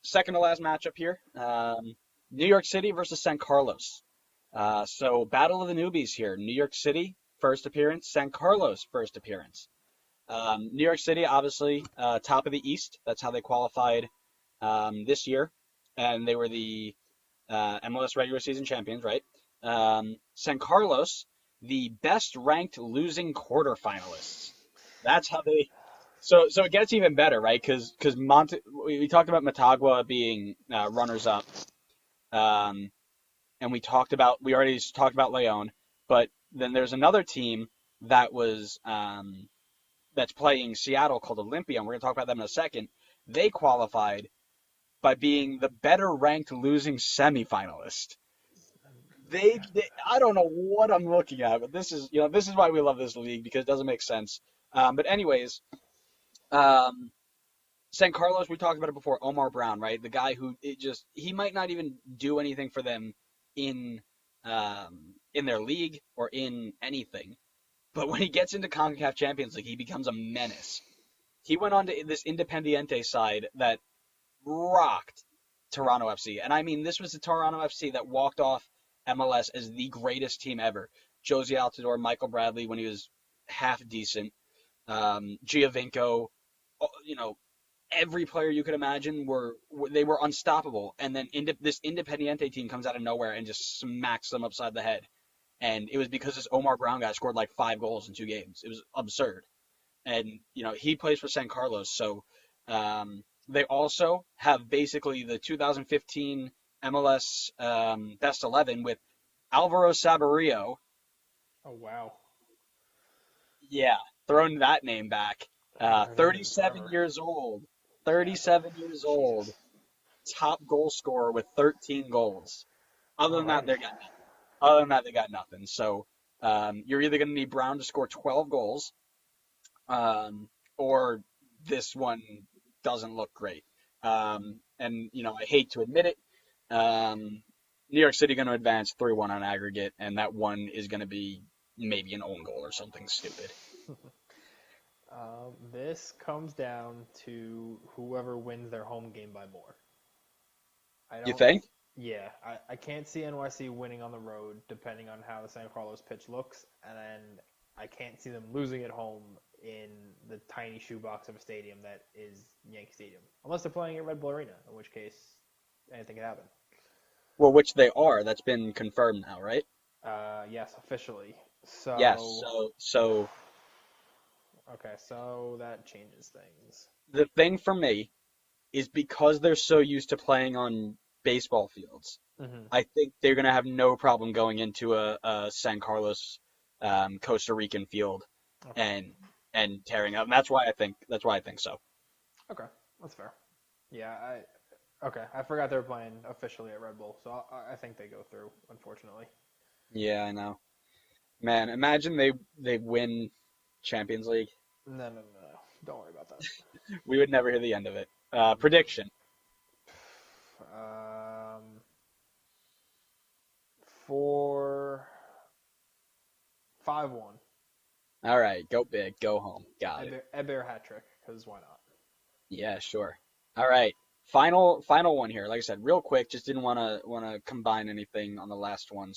second to last matchup here. New York City versus San Carlos. So battle of the newbies here. New York City, first appearance. San Carlos, first appearance. New York City, obviously, top of the East. That's how they qualified this year. And they were the MLS regular season champions, right? San Carlos, the best ranked losing quarterfinalists. That's how they. So it gets even better, right? Because we talked about Motagua being runners up, um, and we already talked about Leon, but then there's another team that was that's playing Seattle called Olympia, and we're gonna talk about them in a second. They qualified by being the better ranked losing semifinalist. I don't know what I'm looking at, but this is why we love this league because it doesn't make sense. But anyways, um, San Carlos, we talked about it before. Omar Brown, right? The guy who he might not even do anything for them in in their league or in anything, but when he gets into CONCACAF Champions League, he becomes a menace. He went on to this Independiente side that rocked Toronto FC. And I mean, this was the Toronto FC that walked off MLS as the greatest team ever. Josie Altidore, Michael Bradley when he was half decent, Giovinco, you know, every player you could imagine they were unstoppable. And then this Independiente team comes out of nowhere and just smacks them upside the head. And it was because this Omar Brown guy scored like 5 goals in 2 games. It was absurd. And he plays for San Carlos, so they also have basically the 2015 MLS Best 11 with Alvaro Saborio. Oh, wow. Yeah, throwing that name back. I haven't heard of him 37 forever. years old. Yeah, but 37 years old. Jesus. Top goal scorer with 13 goals. Other than that, Alrighty. they got nothing. Other than that, they got nothing. So you're either going to need Brown to score 12 goals, or this one doesn't look great. And I hate to admit it, New York City going to advance 3-1 on aggregate, and that one is going to be maybe an own goal or something stupid. This comes down to whoever wins their home game by more. I You don't. think? Yeah, I can't see NYC winning on the road, depending on how the San Carlos pitch looks, and then I can't see them losing at home in the tiny shoebox of a stadium that is Yankee Stadium, unless they're playing at Red Bull Arena, in which case anything could happen. Well, which they are. That's been confirmed now, right? Yes, officially. Yes. So, So okay, so that changes things. the thing for me is because they're so used to playing on baseball fields. Hmm. I think they're going to have no problem going into a San Carlos, Costa Rican field Okay, and and tearing up. And that's why I think so. okay, that's fair. Yeah, okay, I forgot they were playing officially at Red Bull, so I think they go through, unfortunately. Yeah, I know. Man, imagine they win Champions League. No, no, no, no. Don't worry about that. We would never hear the end of it. Prediction. Um, for 5-1, All right, go big, go home. Got it. Eber hat trick, because why not? Yeah, sure. All right. Final one here. Like I said, real quick, just didn't want to combine anything on the last one.